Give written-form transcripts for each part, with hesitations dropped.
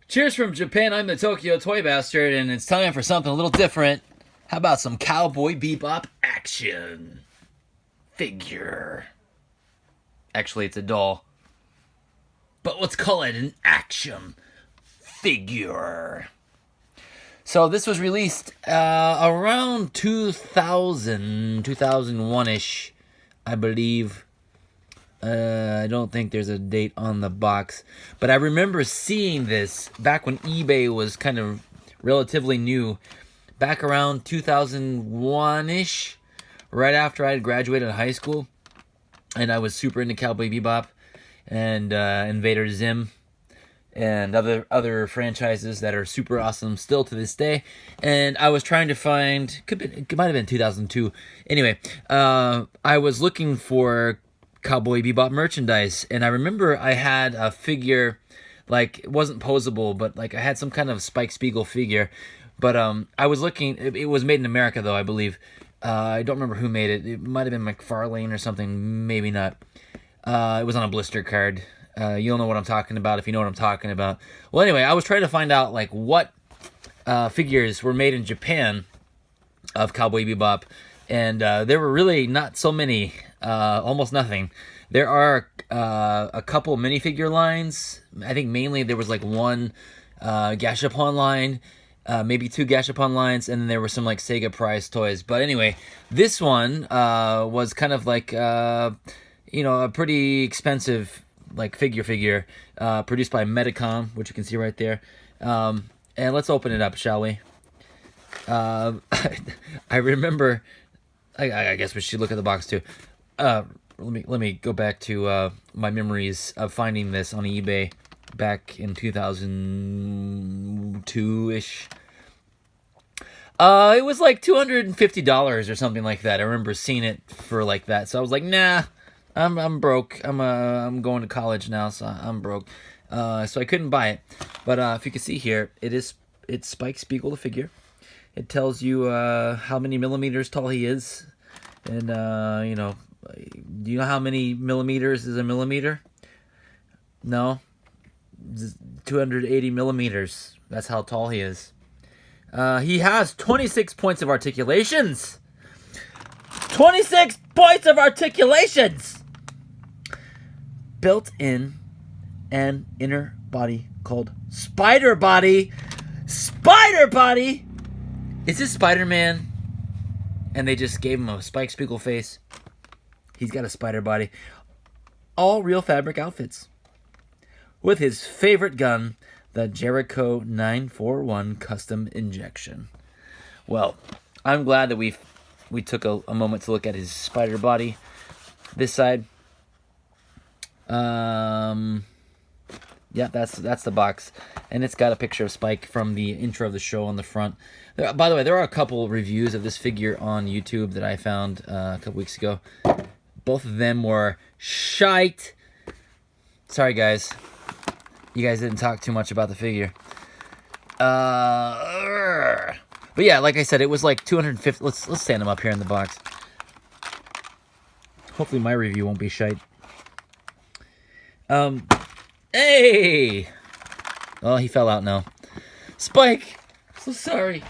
Cheers from Japan, I'm the Tokyo Toy Bastard, and it's time for something a little different. How about some Cowboy Bebop action figure? Actually, it's a doll. But let's call it an action figure. So this was released around 2001-ish, I believe. I don't think there's a date on the box, but I remember seeing this back when eBay was kind of relatively new, back around 2001-ish, right after I had graduated high school, and I was super into Cowboy Bebop and Invader Zim and other franchises that are super awesome still to this day. And I was trying to find, it might have been 2002. Anyway, I was looking for Cowboy Bebop merchandise, and I remember I had a figure, like, it wasn't posable, but like I had some kind of Spike Spiegel figure, but I was looking, it was made in America though, I believe. I don't remember who made it. It might have been McFarlane or something, maybe not. It was on a blister card. You'll know what I'm talking about if you know what I'm talking about. Well, anyway, I was trying to find out like what figures were made in Japan of Cowboy Bebop, and there were really not so many, almost nothing. There are a couple minifigure lines. I think mainly there was like one Gashapon line, maybe two Gashapon lines, and then there were some like Sega prize toys. But anyway, this one was kind of like a pretty expensive like figure produced by Medicom, which you can see right there. And let's open it up, shall we? I remember. I guess we should look at the box too. Let me go back to my memories of finding this on eBay back in 2002-ish. It was like $250 or something like that. I remember seeing it for like that. So I was like, nah, I'm broke. I'm going to college now, so I'm broke. So I couldn't buy it. But if you can see here, it's Spike Spiegel, the figure. It tells you how many millimeters tall he is. And, do you know how many millimeters is a millimeter? No? 280 millimeters. That's how tall he is. He has 26 points of articulations. 26 points of articulations! Built in an inner body called Spider Body. Spider Body! Is this Spider-Man? And they just gave him a Spike Spiegel face. He's got a spider body. All real fabric outfits. With his favorite gun, the Jericho 941 Custom Injection. Well, I'm glad that we took a moment to look at his spider body. This side. Yeah, that's the box, and it's got a picture of Spike from the intro of the show on the front. By the way, there are a couple reviews of this figure on YouTube that I found a couple weeks ago. Both of them were shite. Sorry, guys. You guys didn't talk too much about the figure. But yeah, like I said, it was like 250. Let's stand him up here in the box. Hopefully, my review won't be shite. Hey! Oh, he fell out now. Spike! So sorry.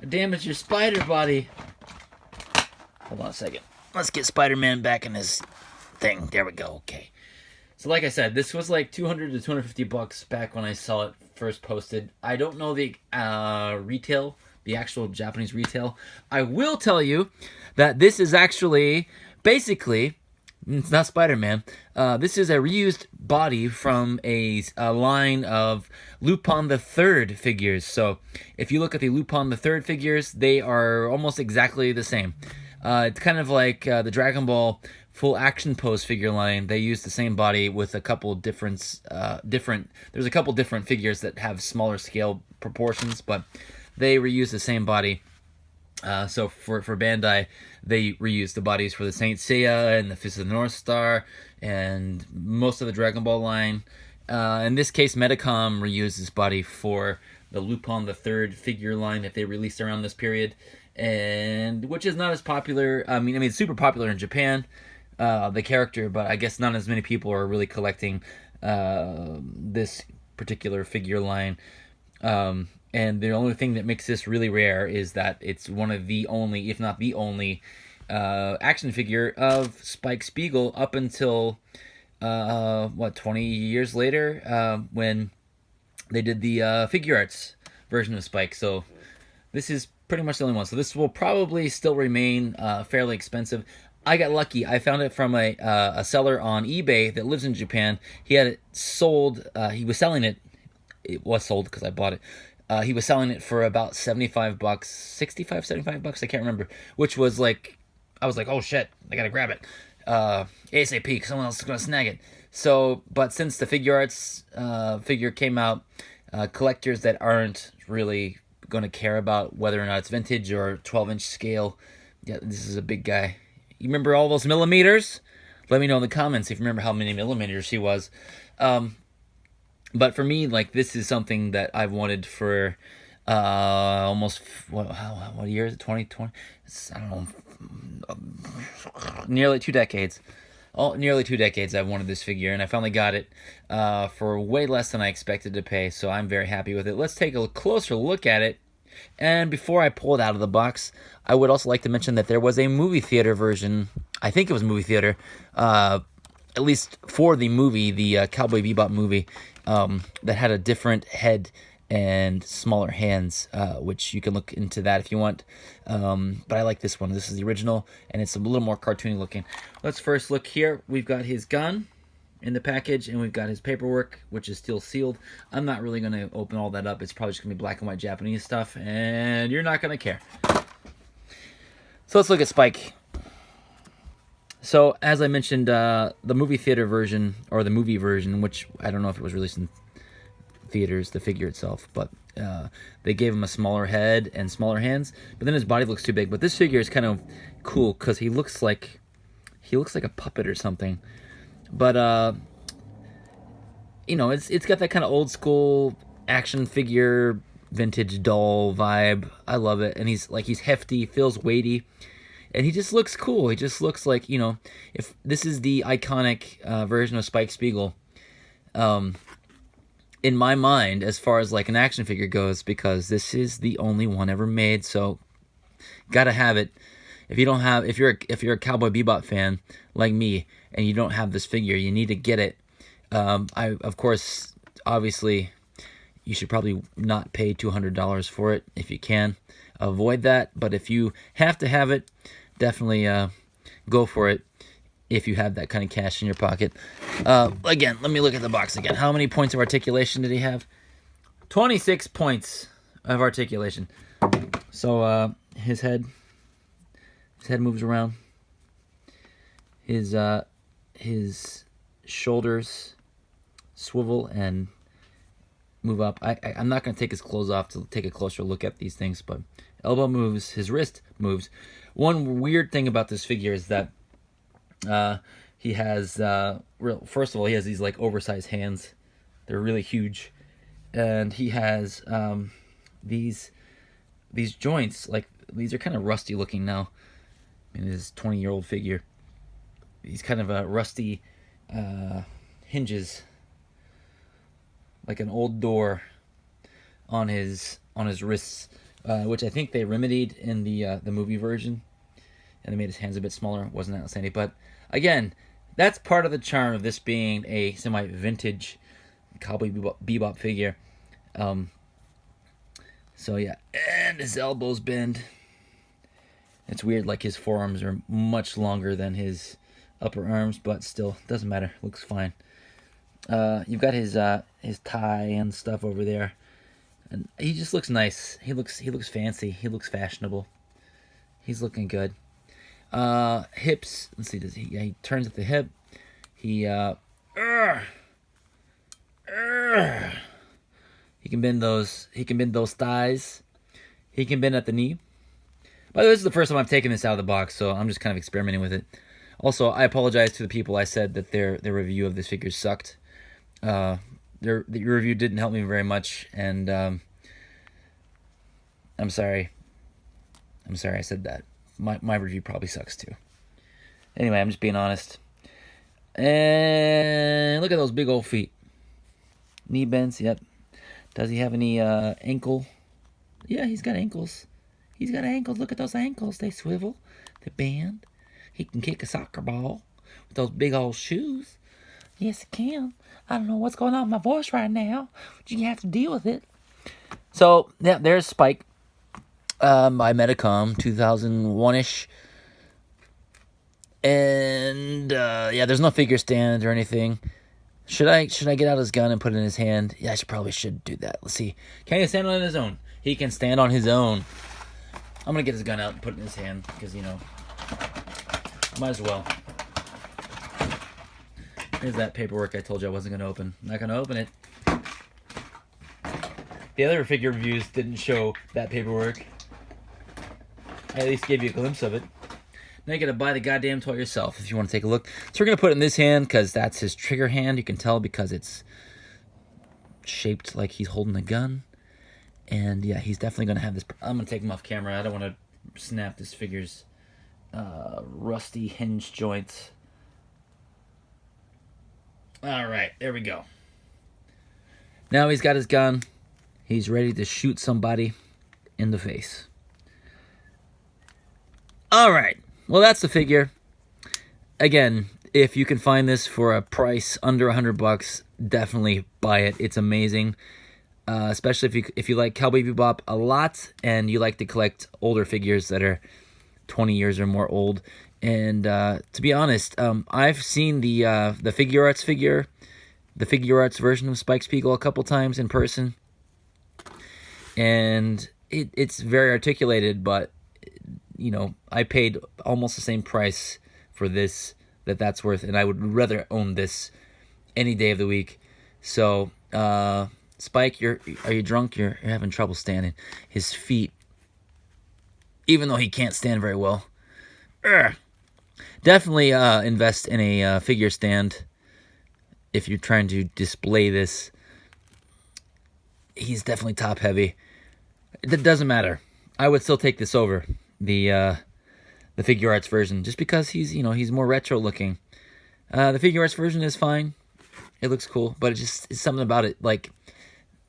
I damaged your spider body. Hold on a second. Let's get Spider-Man back in his thing. There we go. Okay. So like I said, this was like $200 to $250 back when I saw it first posted. I don't know the retail, the actual Japanese retail. I will tell you that this is actually basically... It's not Spider-Man. This is a reused body from a line of Lupin the Third figures. So if you look at the Lupin the Third figures, they are almost exactly the same. It's kind of like the Dragon Ball full action pose figure line. They use the same body with a couple different. There's a couple different figures that have smaller scale proportions, but they reuse the same body. So for Bandai, they reused the bodies for the Saint Seiya and the Fist of the North Star and most of the Dragon Ball line. In this case, Medicom reused this body for the Lupin the Third figure line that they released around this period, and which is not as popular. I mean, it's super popular in Japan, the character, but I guess not as many people are really collecting this particular figure line. And the only thing that makes this really rare is that it's one of the only, if not the only, action figure of Spike Spiegel up until 20 years later, when they did the figure arts version of Spike. So this is pretty much the only one. So this will probably still remain fairly expensive. I got lucky. I found it from a seller on eBay that lives in Japan. He had it sold. He was selling it. It was sold because I bought it. He was selling it for about $75, $75 I can't remember. Which was like, I was like, oh shit, I gotta grab it. ASAP, because someone else is gonna snag it. So, but since the figure arts figure came out, collectors that aren't really gonna care about whether or not it's vintage or 12-inch scale, yeah, this is a big guy. You remember all those millimeters? Let me know in the comments if you remember how many millimeters he was. But for me, like, this is something that I've wanted for almost, what year is it? 2020? I don't know. Nearly 2 decades. Nearly 2 decades I've wanted this figure, and I finally got it for way less than I expected to pay, so I'm very happy with it. Let's take a closer look at it. And before I pull it out of the box, I would also like to mention that there was a movie theater version. I think it was movie theater, at least for the movie, the Cowboy Bebop movie, that had a different head and smaller hands, which you can look into that if you want. But I like this one. This is the original, and it's a little more cartoony looking. Let's first look here. We've got his gun in the package, and we've got his paperwork, which is still sealed. I'm not really going to open all that up. It's probably just going to be black and white Japanese stuff, and you're not going to care. So let's look at Spike. So, as I mentioned, the movie theater version, or the movie version, which I don't know if it was released in theaters, the figure itself, but they gave him a smaller head and smaller hands, but then his body looks too big. But this figure is kind of cool because he looks like a puppet or something. But you know, it's got that kind of old school action figure, vintage doll vibe. I love it, and he's hefty, feels weighty. And he just looks cool. He just looks like, you know, if this is the iconic version of Spike Spiegel, in my mind, as far as like an action figure goes, because this is the only one ever made, so gotta have it. If you're a Cowboy Bebop fan like me, and you don't have this figure, you need to get it. Obviously, you should probably not pay $200 for it if you can. Avoid that, but if you have to have it, definitely go for it if you have that kind of cash in your pocket. Again, let me look at the box again. How many points of articulation did he have? 26 points of articulation. So his head moves around. His shoulders swivel and move up. I'm not going to take his clothes off to take a closer look at these things, but elbow moves, his wrist moves. One weird thing about this figure is that he has, first of all, he has these like oversized hands. They're really huge. And he has these joints, like these are kind of rusty looking now. I mean, this 20-year-old figure. He's kind of a rusty hinges, like an old door on his wrists, which I think they remedied in the movie version, and they made his hands a bit smaller. Wasn't outstanding, but again, that's part of the charm of this being a semi-vintage Cowboy Bebop figure. So yeah, and his elbows bend. It's weird, like his forearms are much longer than his upper arms, but still, doesn't matter. Looks fine. You've got his tie and stuff over there, and he just looks nice. He looks fancy. He looks fashionable. He's looking good. Hips. Let's see. He turns at the hip. He can bend those. He can bend those thighs. He can bend at the knee. By the way, this is the first time I've taken this out of the box, so I'm just kind of experimenting with it. Also, I apologize to the people I said that their review of this figure sucked. The review didn't help me very much, and I'm sorry. I'm sorry I said that. My review probably sucks too. Anyway, I'm just being honest. And look at those big old feet. Knee bends, yep. Does he have any ankle? Yeah, he's got ankles. He's got ankles. Look at those ankles. They swivel. They bend. He can kick a soccer ball with those big old shoes. Yes, he can. I don't know what's going on with my voice right now, but you have to deal with it. So, yeah, there's Spike by Medicom, 2001-ish. And, yeah, there's no figure stand or anything. Should I get out his gun and put it in his hand? Yeah, probably should do that. Let's see. Can he stand on his own? He can stand on his own. I'm going to get his gun out and put it in his hand because, you know, might as well. Here's that paperwork I told you I wasn't going to open. I'm not going to open it. The other figure reviews didn't show that paperwork. I at least gave you a glimpse of it. Now you got to buy the goddamn toy yourself if you want to take a look. So we're going to put it in this hand because that's his trigger hand. You can tell because it's shaped like he's holding a gun. And yeah, he's definitely going to have this. I'm going to take him off camera. I don't want to snap this figure's rusty hinge joints. All right, there we go. Now he's got his gun. He's ready to shoot somebody in the face. All right. Well, that's the figure. Again, if you can find this for a price under $100, definitely buy it. It's amazing. Especially if you like Cowboy Bebop a lot and you like to collect older figures that are 20 years or more old. And to be honest, I've seen the Figure Arts version of Spike Spiegel a couple times in person, and it's very articulated. But you know, I paid almost the same price for this that's worth, and I would rather own this any day of the week. So, Spike, are you drunk? You're having trouble standing. His feet, even though he can't stand very well. Definitely invest in a figure stand if you're trying to display this. He's definitely top heavy. It doesn't matter. I would still take this over the Figure Arts version just because he's more retro looking. The Figure Arts version is fine. It looks cool, but it's something about it. Like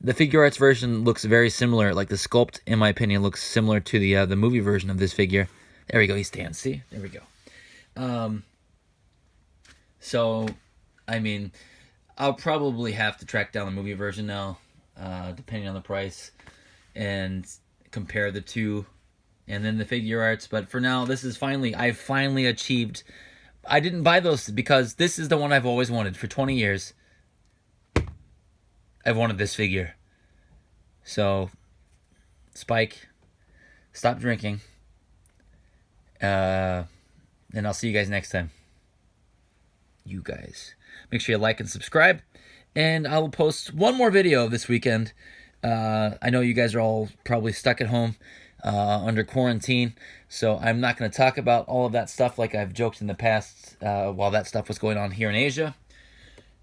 the Figure Arts version looks very similar. Like the sculpt, in my opinion, looks similar to the movie version of this figure. There we go. He stands. See? There we go. So, I mean, I'll probably have to track down the movie version now, depending on the price, and compare the two, and then the Figure Arts. But for now, I've finally achieved. I didn't buy those because this is the one I've always wanted for 20 years. I've wanted this figure. So, Spike, stop drinking. And I'll see you guys next time. You guys. Make sure you like and subscribe. And I will post one more video this weekend. I know you guys are all probably stuck at home under quarantine. So I'm not going to talk about all of that stuff like I've joked in the past while that stuff was going on here in Asia.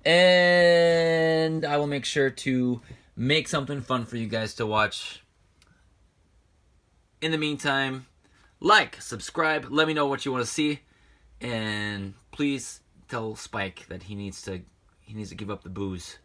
And I will make sure to make something fun for you guys to watch. In the meantime, like, subscribe, let me know what you want to see, and please tell Spike that he needs to give up the booze.